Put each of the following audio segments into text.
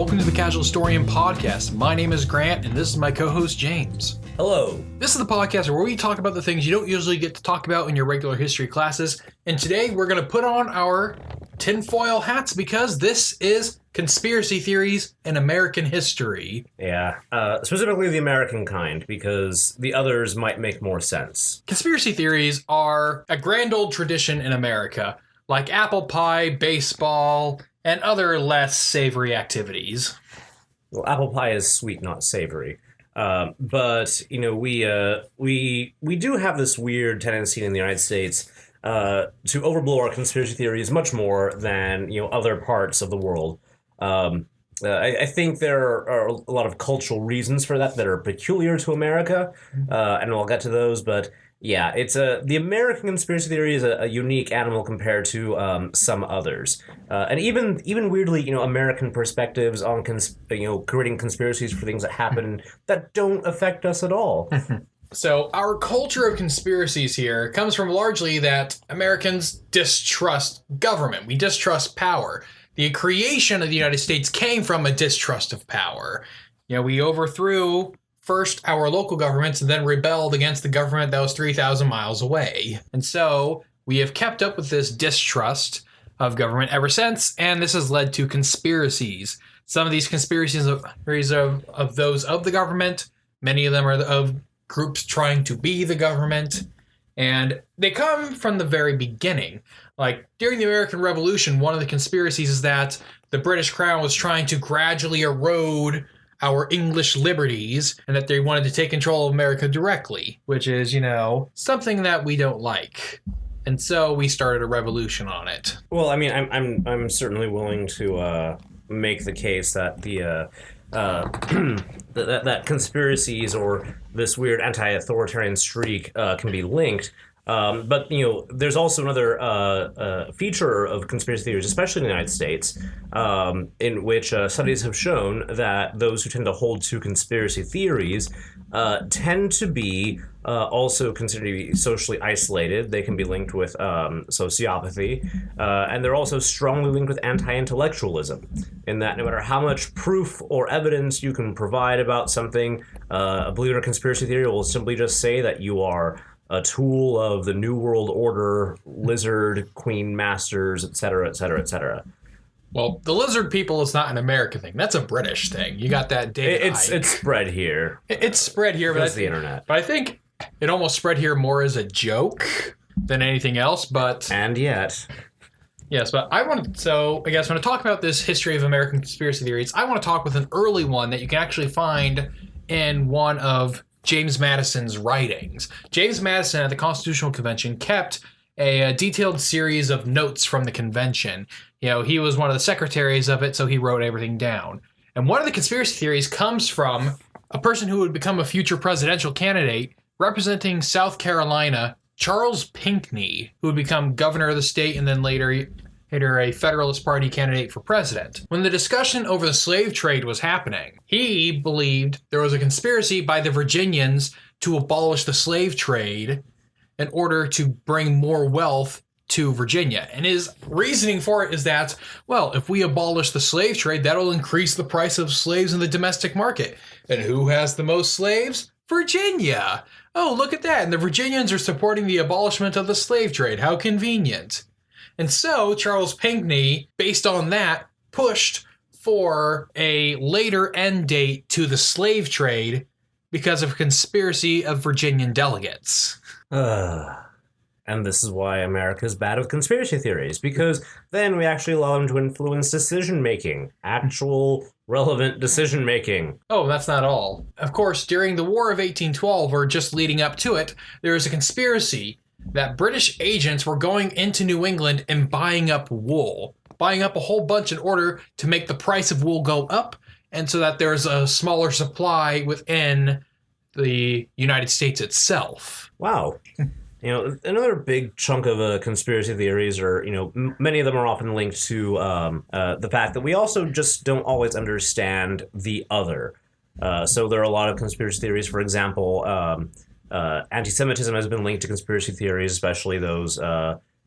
welcome to the Casual Historian Podcast. My name is Grant, and this is my co-host, James. Hello. This is the podcast where we talk about the things you don't usually get to talk about in your regular history classes, and today we're going to put on our tinfoil hats because this is conspiracy theories in American history. Yeah, specifically the American kind, because the others might make more sense. Conspiracy theories are a grand old tradition in America, like apple pie, baseball, and other less savory activities. Well, apple pie is sweet, not savory. But you know, we do have this weird tendency in the United States to overblow our conspiracy theories much more than other parts of the world. I think there are a lot of cultural reasons for that are peculiar to America, and I'll get to those. But yeah, it's the American conspiracy theory is a unique animal compared to some others, and even weirdly, American perspectives on creating conspiracies for things that happen that don't affect us at all. So our culture of conspiracies here comes from largely that Americans distrust government. We distrust power. The creation of the United States came from a distrust of power. We overthrew first our local governments and then rebelled against the government that was 3,000 miles away. And so we have kept up with this distrust of government ever since, and this has led to conspiracies. Some of these conspiracies are of those of the government. Many of them are of groups trying to be the government. And they come from the very beginning. Like, during the American Revolution, one of the conspiracies is that the British Crown was trying to gradually erode our English liberties, and that they wanted to take control of America directly, which is, something that we don't like. And so we started a revolution on it. Well, I mean, I'm certainly willing to make the case that that conspiracies or this weird anti-authoritarian streak can be linked. But there's also another feature of conspiracy theories, especially in the United States, in which studies have shown that those who tend to hold to conspiracy theories tend to be also considered to be socially isolated. They can be linked with sociopathy, and they're also strongly linked with anti-intellectualism, in that no matter how much proof or evidence you can provide about something, a believer in a conspiracy theory will simply just say that you are a tool of the New World Order, lizard, queen masters, etc., etc., etc. Well, the lizard people is not an American thing. That's a British thing. You got that David Icke. It's spread here. It's spread here, but the internet. But I think it almost spread here more as a joke than anything else. And yet. Yes, but I guess when I talk about this history of American conspiracy theories, I want to talk with an early one that you can actually find in one of James Madison's writings. James Madison at the Constitutional Convention kept a detailed series of notes from the convention. He was one of the secretaries of it, so he wrote everything down. And one of the conspiracy theories comes from a person who would become a future presidential candidate representing South Carolina, Charles Pinckney, who would become governor of the state and then later a Federalist Party candidate for president. When the discussion over the slave trade was happening, he believed there was a conspiracy by the Virginians to abolish the slave trade in order to bring more wealth to Virginia. And his reasoning for it is that, well, if we abolish the slave trade, that'll increase the price of slaves in the domestic market. And who has the most slaves? Virginia. Oh, look at that. And the Virginians are supporting the abolishment of the slave trade. How convenient. And so Charles Pinckney, based on that, pushed for a later end date to the slave trade because of a conspiracy of Virginian delegates. And this is why America is bad with conspiracy theories, because then we actually allow them to influence decision-making, actual relevant decision-making. Oh, that's not all. Of course, during the War of 1812, or just leading up to it, there was a conspiracy that British agents were going into New England and buying up wool, buying up a whole bunch in order to make the price of wool go up, and so that there's a smaller supply within the United States itself. Wow. Another big chunk of conspiracy theories are, many of them are often linked to the fact that we also just don't always understand the other. So there are a lot of conspiracy theories. For example, anti-Semitism has been linked to conspiracy theories, especially those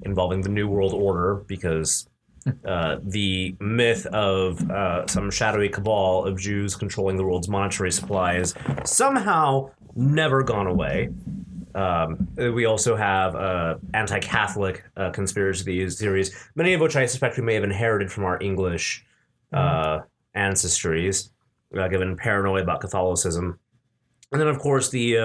involving the New World Order, because the myth of some shadowy cabal of Jews controlling the world's monetary supply has somehow never gone away. We also have anti-Catholic conspiracy theories, many of which I suspect we may have inherited from our English ancestries, given paranoia about Catholicism. And then, of course, the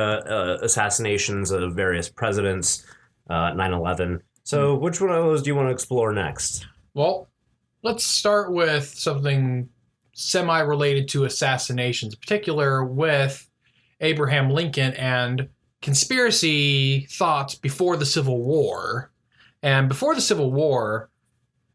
assassinations of various presidents, 9/11. So which one of those do you want to explore next? Well, let's start with something semi-related to assassinations, in particular with Abraham Lincoln and conspiracy thoughts before the Civil War. And before the Civil War,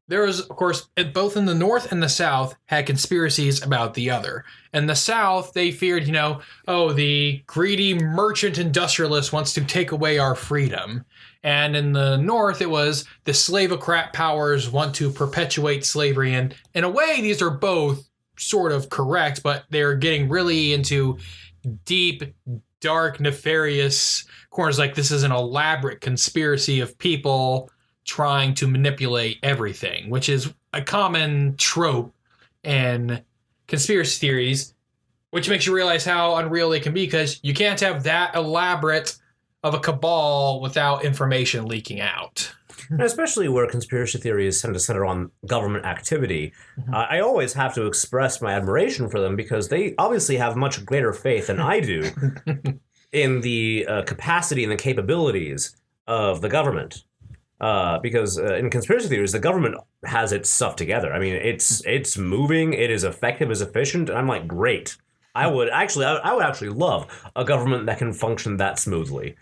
there was, of course, both in the North and the South had conspiracies about the other. In the South, they feared, the greedy merchant industrialist wants to take away our freedom. And in the North, it was the slavocrat powers want to perpetuate slavery. And in a way, these are both sort of correct, but they're getting really into deep, dark, nefarious corners. Like this is an elaborate conspiracy of people trying to manipulate everything, which is a common trope in conspiracy theories, which makes you realize how unreal they can be, because you can't have that elaborate of a cabal without information leaking out. And especially where conspiracy theories tend to center on government activity, I always have to express my admiration for them because they obviously have much greater faith than I do in the capacity and the capabilities of the government. Because in conspiracy theories, the government has its stuff together. I mean, it's moving, it is effective, it's efficient, and I'm like, great. I would actually love a government that can function that smoothly.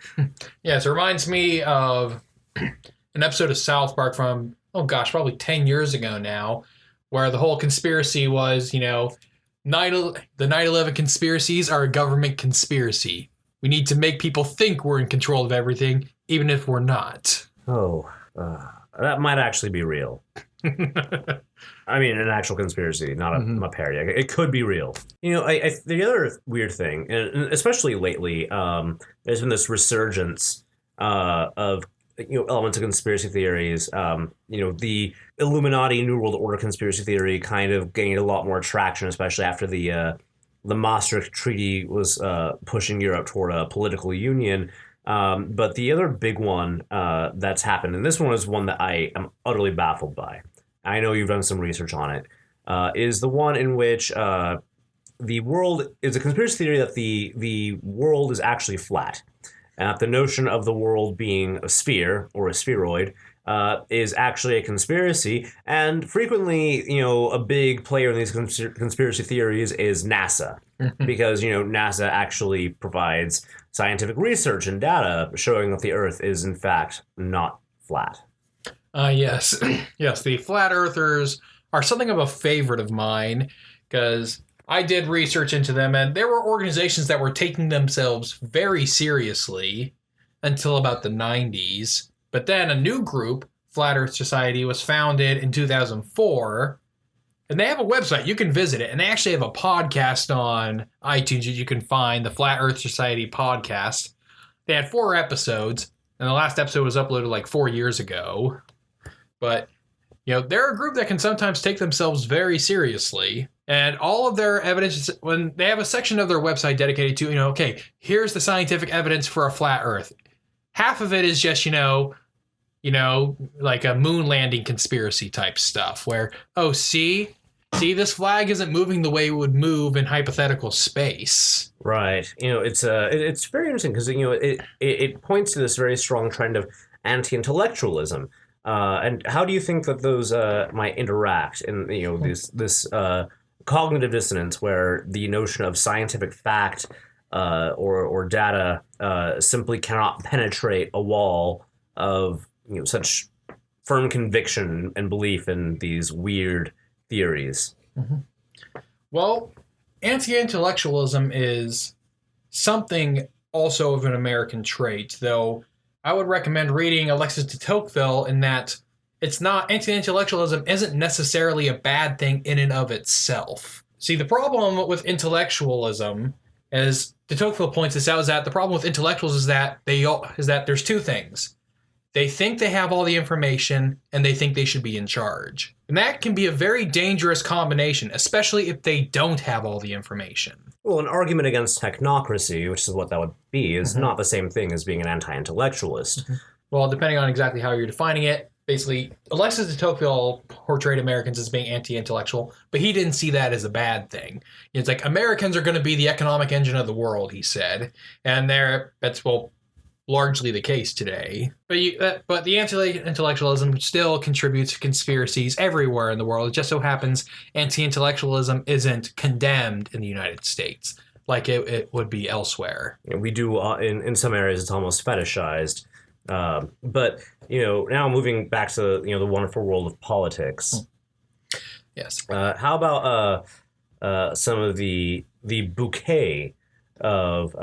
Yes, it reminds me of an episode of South Park from, probably 10 years ago now, where the whole conspiracy was, the 9/11 conspiracies are a government conspiracy. We need to make people think we're in control of everything, even if we're not. Oh, that might actually be real. I mean, an actual conspiracy, not a parody. It could be real. The other weird thing, and especially lately, there's been this resurgence of elements of conspiracy theories. The Illuminati New World Order conspiracy theory kind of gained a lot more traction, especially after the Maastricht Treaty was pushing Europe toward a political union. But the other big one that's happened, and this one is one that I am utterly baffled by. I know you've done some research on it, is the one in which the world is a conspiracy theory that the world is actually flat. And that the notion of the world being a sphere or a spheroid is actually a conspiracy. And frequently, a big player in these conspiracy theories is NASA. Because, NASA actually provides scientific research and data showing that the Earth is, in fact, not flat. Yes. Yes, the flat earthers are something of a favorite of mine, because I did research into them, and there were organizations that were taking themselves very seriously until about the 90s. But then a new group, Flat Earth Society, was founded in 2004, and they have a website. You can visit it, and they actually have a podcast on iTunes that you can find, the Flat Earth Society podcast. They had 4 episodes, and the last episode was uploaded like 4 years ago. But, they're a group that can sometimes take themselves very seriously. And all of their evidence, when they have a section of their website dedicated to, here's the scientific evidence for a flat Earth. Half of it is just, like a moon landing conspiracy type stuff where, see, this flag isn't moving the way it would move in hypothetical space. Right. It's very interesting because, it points to this very strong trend of anti-intellectualism. And how do you think that those might interact in, this cognitive dissonance where the notion of scientific fact or data simply cannot penetrate a wall of such firm conviction and belief in these weird theories? Well, anti-intellectualism is something also of an American trait, though I would recommend reading Alexis de Tocqueville in that it's not, anti-intellectualism isn't necessarily a bad thing in and of itself. See, the problem with intellectualism, as de Tocqueville points this out, is that the problem with intellectuals is that there's 2 things. They think they have all the information, and they think they should be in charge. And that can be a very dangerous combination, especially if they don't have all the information. Well, an argument against technocracy, which is what that would be, is not the same thing as being an anti-intellectualist. Well, depending on exactly how you're defining it, basically, Alexis de Tocqueville portrayed Americans as being anti-intellectual, but he didn't see that as a bad thing. It's like, Americans are going to be the economic engine of the world, he said. And that's, well, largely the case today. But the anti-intellectualism still contributes to conspiracies everywhere in the world. It just so happens anti-intellectualism isn't condemned in the United States like it would be elsewhere. We do, in some areas, it's almost fetishized. But, now moving back to, the wonderful world of politics. Yes. How about some of the bouquet of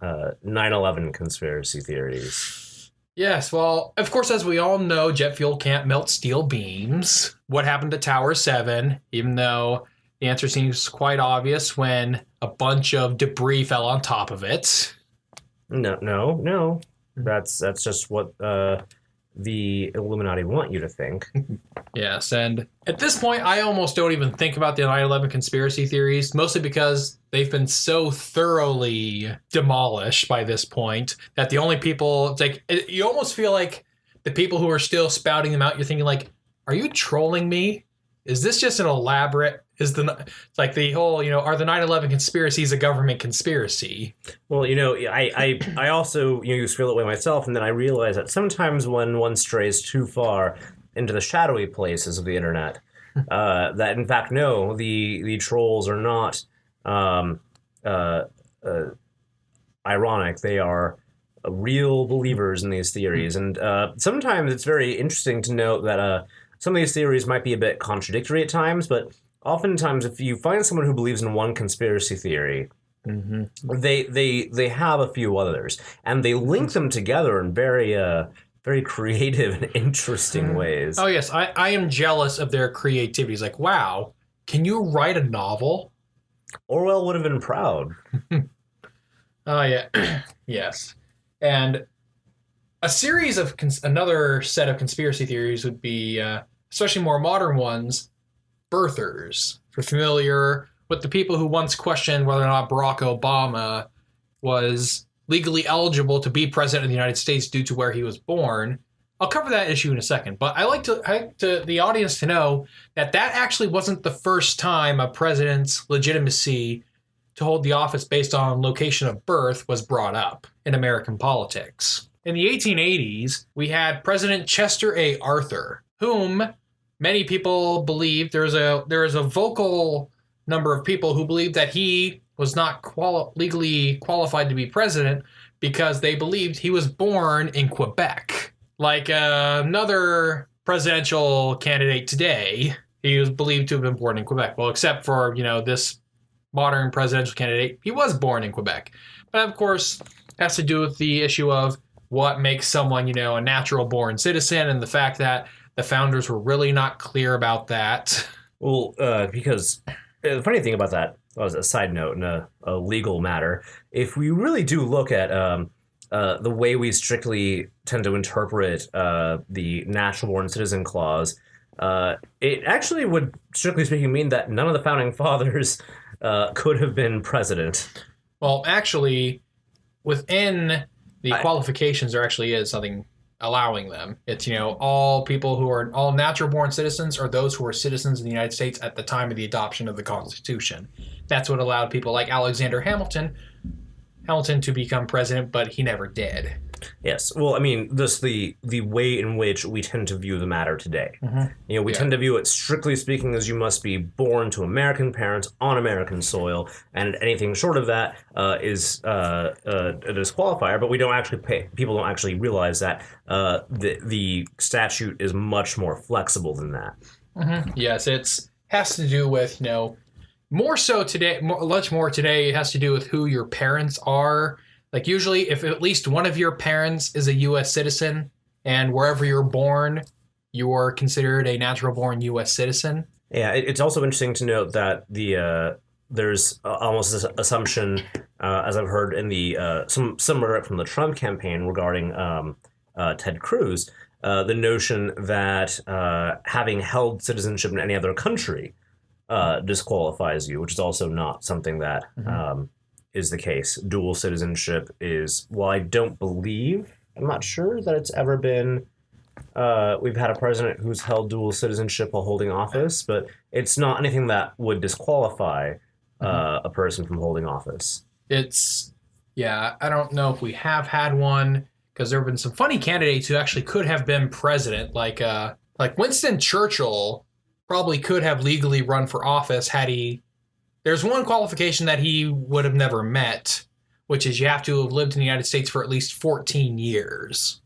9/11 conspiracy theories? Yes, well, of course, as we all know, jet fuel can't melt steel beams. What happened to Tower 7, even though the answer seems quite obvious when a bunch of debris fell on top of it? No. That's just what the Illuminati want you to think. Yes, and at this point, I almost don't even think about the 9/11 conspiracy theories, mostly because they've been so thoroughly demolished by this point that the only people, it's like, you almost feel like the people who are still spouting them out, you're thinking like, are you trolling me? Is this just an elaborate, it's like the whole, are the 9/11 conspiracies a government conspiracy? Well, I also, used to feel that way myself, and then I realized that sometimes when one strays too far into the shadowy places of the internet, that in fact, no, the trolls are not ironic. They are real believers in these theories. And sometimes it's very interesting to note that some of these theories might be a bit contradictory at times, but oftentimes if you find someone who believes in one conspiracy theory, they have a few others, and they link them together in very creative and interesting ways. Oh, yes. I am jealous of their creativity. It's like, wow, can you write a novel? Orwell would have been proud. Oh, yeah. Yes. And a series of another set of conspiracy theories would be, especially more modern ones, birthers. If you're familiar with the people who once questioned whether or not Barack Obama was legally eligible to be president of the United States due to where he was born. I'll cover that issue in a second, but I like the audience to know that actually wasn't the first time a president's legitimacy to hold the office based on location of birth was brought up in American politics. In the 1880s, we had President Chester A. Arthur, whom many people believe there is a vocal number of people who believe that he was not legally qualified to be president because they believed he was born in Quebec. Like another presidential candidate today, he was believed to have been born in Quebec. Well, except for, this modern presidential candidate, he was born in Quebec. But of course, it has to do with the issue of what makes someone, a natural born citizen, and the fact that the founders were really not clear about that. Well, because the funny thing about that, as a side note in a legal matter, if we really do look at the way we strictly tend to interpret the natural born citizen clause, it actually would, strictly speaking, mean that none of the founding fathers could have been president. Well, actually, within the qualifications, there actually is something allowing them. It's, all people who are all natural born citizens or those who are citizens in the United States at the time of the adoption of the Constitution. That's what allowed people like Alexander Hamilton to become president, but he never did. Yes. Well, I mean, this the way in which we tend to view the matter today. We tend to view it, strictly speaking, as you must be born to American parents on American soil, and anything short of that is a disqualifier. But we don't actually people don't actually realize that the statute is much more flexible than that. Yes, it has to do with more so today, much more today. It has to do with who your parents are. Like usually, if at least one of your parents is a U.S. citizen, and wherever you're born, you are considered a natural-born U.S. citizen. Yeah, it's also interesting to note that there's almost this assumption, as I've heard in some rhetoric from the Trump campaign regarding Ted Cruz, the notion that having held citizenship in any other country disqualifies you, which is also not something that is the case. Dual citizenship is, well, I don't believe, I'm not sure that it's ever been, we've had a president who's held dual citizenship while holding office, but it's not anything that would disqualify a person from holding office. Yeah, I don't know if we have had one, because there have been some funny candidates who actually could have been president, like Winston Churchill probably could have legally run for office had he. There's one qualification that he would have never met, which is you have to have lived in the United States for at least 14 years.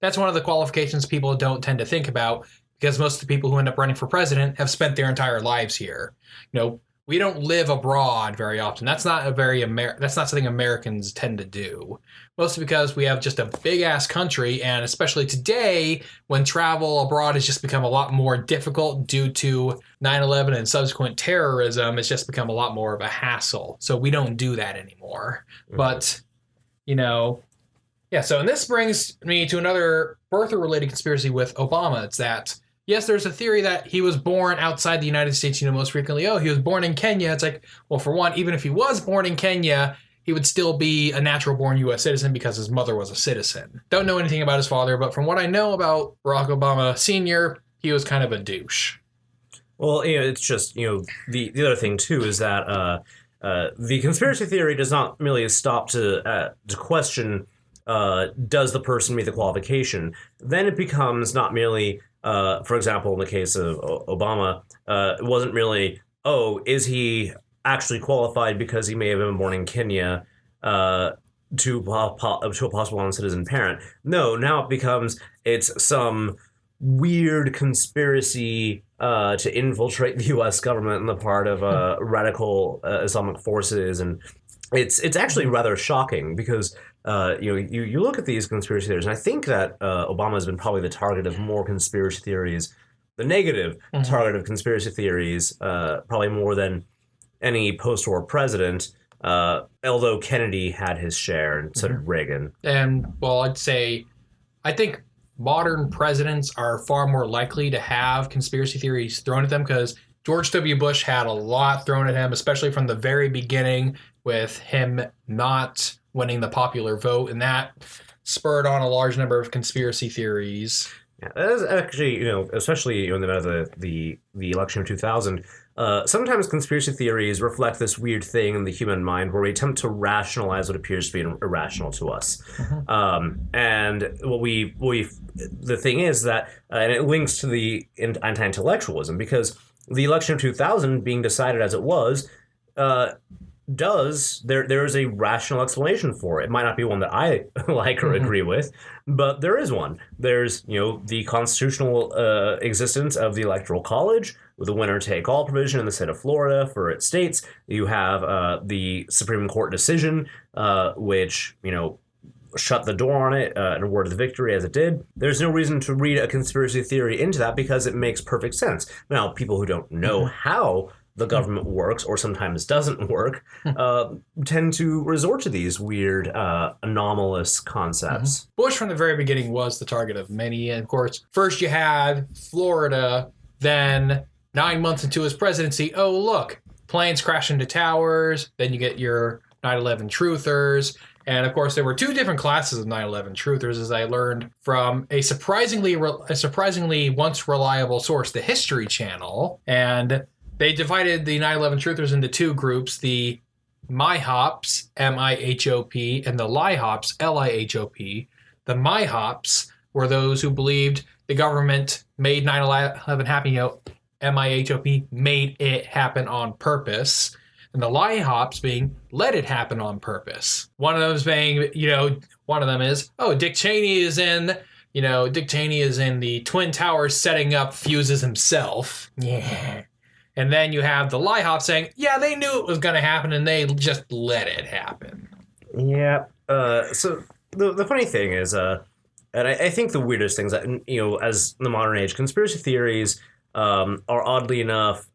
That's one of the qualifications people don't tend to think about, because most of the people who end up running for president have spent their entire lives here. We don't live abroad very often. That's not that's not something Americans tend to do. Mostly because we have just a big ass country, and especially today when travel abroad has just become a lot more difficult due to 9/11 and subsequent terrorism, it's just become a lot more of a hassle. So we don't do that anymore. But, yeah, so and this brings me to another birther related conspiracy with Obama. It's that yes, there's a theory that he was born outside the United States, most frequently. Oh, he was born in Kenya. It's like, well, for one, even if he was born in Kenya, he would still be a natural-born U.S. citizen because his mother was a citizen. Don't know anything about his father, but from what I know about Barack Obama Sr., he was kind of a douche. Well, it's just, the other thing, too, is that the conspiracy theory does not merely stop to question does the person meet the qualification. Then it becomes not merely... for example, in the case of Obama, it wasn't really, is he actually qualified because he may have been born in Kenya to a possible non-citizen parent. No, now it becomes it's some weird conspiracy to infiltrate the U.S. government on the part of radical Islamic forces, and it's actually rather shocking because you look at these conspiracy theories, and I think that Obama has been probably the target of more conspiracy theories, the negative target of conspiracy theories, probably more than any post-war president, although Kennedy had his share, and so did Reagan. And, well, I think modern presidents are far more likely to have conspiracy theories thrown at them because George W. Bush had a lot thrown at him, especially from the very beginning with him not winning the popular vote, and that spurred on a large number of conspiracy theories. Yeah, that is actually, especially in the election of 2000, sometimes conspiracy theories reflect this weird thing in the human mind where we attempt to rationalize what appears to be irrational to us. And the thing is that, and it links to the anti-intellectualism, because the election of 2000 being decided as it was, there is a rational explanation for it. It might not be one that I like or agree with, but there is one. There's the constitutional existence of the Electoral College with a winner-take-all provision in the state of Florida for its states. You have the Supreme Court decision, which shut the door on it and awarded the victory as it did. There's no reason to read a conspiracy theory into that because it makes perfect sense. Now, people who don't know how the government works or sometimes doesn't work tend to resort to these weird anomalous concepts. Bush from the very beginning was the target of many, and of course first you had Florida, then 9 months into his presidency, oh look, planes crash into towers, then you get your 9/11 truthers. And of course, there were two different classes of 9/11 truthers, as I learned from a surprisingly once reliable source, the History Channel. And they divided the 9/11 truthers into two groups: the MIHOPs, M-I-H-O-P, and the LIHOPs, L-I-H-O-P. The MIHOPs were those who believed the government made 9/11 happen. M-I-H-O-P, made it happen on purpose. And the LIHOPs being let it happen on purpose. One of them is being, one of them is, Dick Cheney is in the Twin Towers setting up fuses himself. Yeah. And then you have the LIHOP saying, yeah, they knew it was going to happen and they just let it happen. Yeah. So the funny thing is, and I think the weirdest things that, as in the modern age, conspiracy theories are oddly enough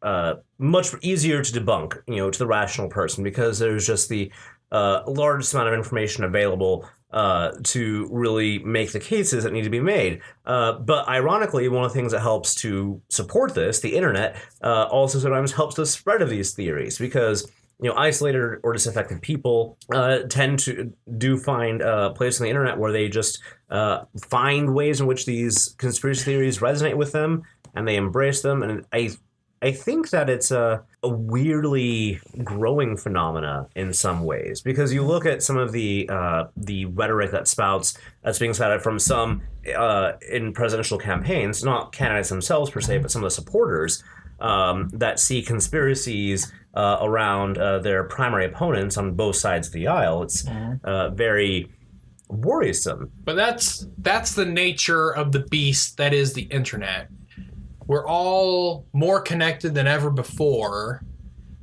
much easier to debunk, to the rational person, because there's just the largest amount of information available to really make the cases that need to be made. But ironically, one of the things that helps to support this, the internet, also sometimes helps the spread of these theories, because isolated or disaffected people tend to find a place on the internet where they just find ways in which these conspiracy theories resonate with them, and they embrace them. And I think that it's a weirdly growing phenomena in some ways, because you look at some of the rhetoric that's being spouted from some in presidential campaigns, not candidates themselves per se, but some of the supporters that see conspiracies around their primary opponents on both sides of the aisle. It's very worrisome. But that's the nature of the beast that is the internet. We're all more connected than ever before,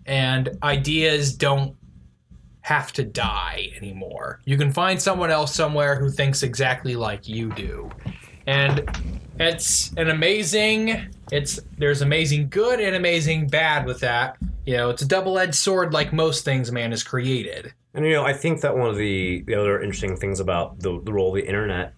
and ideas don't have to die anymore. You can find someone else somewhere who thinks exactly like you do. And there's amazing good and amazing bad with that. It's a double-edged sword, like most things man has created. And I think that one of the other interesting things about the role of the internet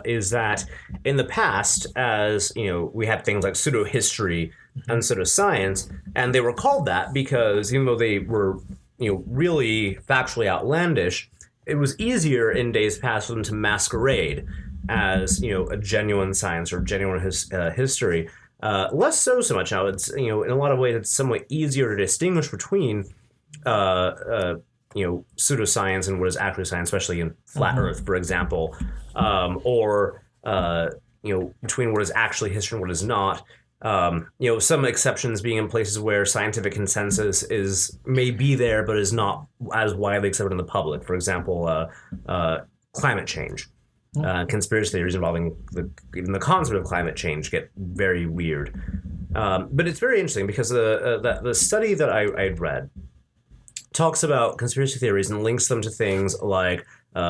is that in the past, as we had things like pseudo-history and pseudo-science, and they were called that because even though they were really factually outlandish, it was easier in days past for them to masquerade as a genuine science or genuine history. Less so much now. It's in a lot of ways it's somewhat easier to distinguish between pseudoscience and what is actually science, especially in flat Earth, for example, or between what is actually history and what is not. Some exceptions being in places where scientific consensus may be there, but is not as widely accepted in the public. For example, climate change. Conspiracy theories involving even the concept of climate change get very weird. But it's very interesting because the study that I'd read talks about conspiracy theories and links them to things like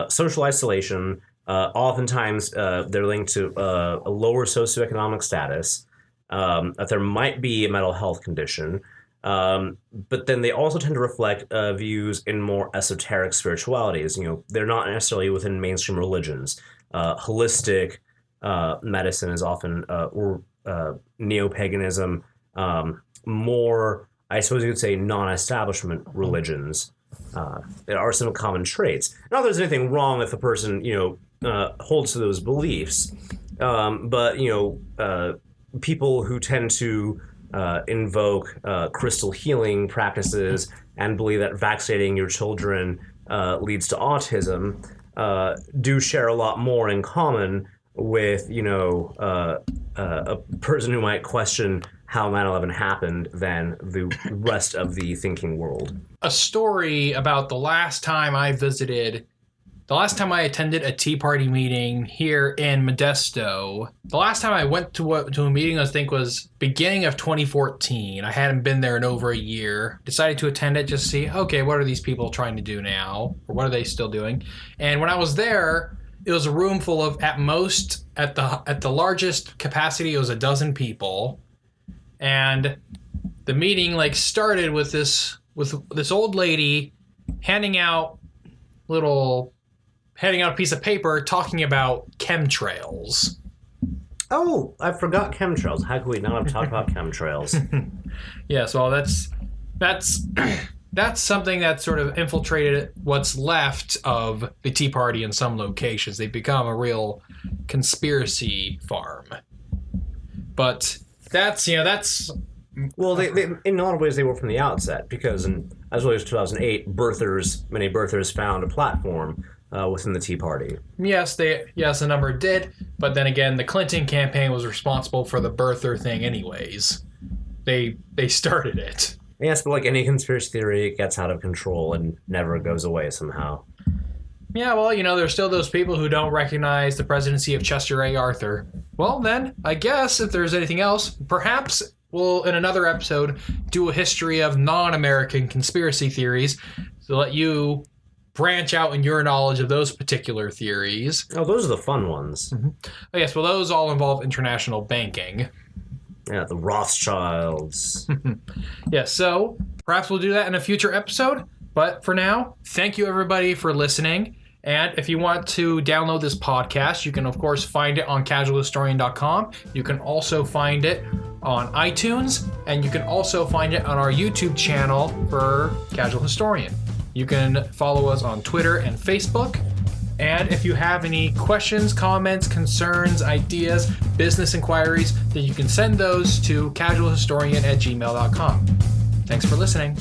social isolation. Oftentimes, they're linked to a lower socioeconomic status, that there might be a mental health condition. But then they also tend to reflect views in more esoteric spiritualities. They're not necessarily within mainstream religions. Holistic medicine is often, or neo-paganism, more, I suppose you could say, non-establishment religions. There are some common traits. Not that there's anything wrong if a person, holds to those beliefs. But people who tend to invoke crystal healing practices and believe that vaccinating your children leads to autism do share a lot more in common with a person who might question how 9/11 happened than the rest of the thinking world. A story about the last time I attended a Tea Party meeting here in Modesto. The last time I went to a meeting, I think, was beginning of 2014. I hadn't been there in over a year. Decided to attend it just to see, okay, what are these people trying to do now? Or what are they still doing? And when I was there, it was a room full of, at most, at the largest capacity, it was 12 people. And the meeting started with this old lady handing out a piece of paper talking about chemtrails. Oh, I forgot chemtrails. How could we not have talked about chemtrails? Yes, well, that's something that sort of infiltrated what's left of the Tea Party in some locations. They've become a real conspiracy farm. But that's. Well, they in a lot of ways they were from the outset, because as early as 2008, many birthers found a platform within the Tea Party. Yes, a number did, but then again, the Clinton campaign was responsible for the birther thing anyways. They started it. Yes, but like any conspiracy theory, it gets out of control and never goes away somehow. Yeah, well, there's still those people who don't recognize the presidency of Chester A. Arthur. Well, then, I guess if there's anything else, perhaps we'll, in another episode, do a history of non-American conspiracy theories to let you branch out in your knowledge of those particular theories. Oh, those are the fun ones. Mm-hmm. Oh, yes, well, those all involve international banking. Yeah, the Rothschilds. Yeah, so perhaps we'll do that in a future episode. But for now, thank you everybody for listening. And if you want to download this podcast, you can, of course, find it on casualhistorian.com. You can also find it on iTunes, and you can also find it on our YouTube channel for Casual Historian. You can follow us on Twitter and Facebook. And if you have any questions, comments, concerns, ideas, business inquiries, then you can send those to casualhistorian@gmail.com. Thanks for listening.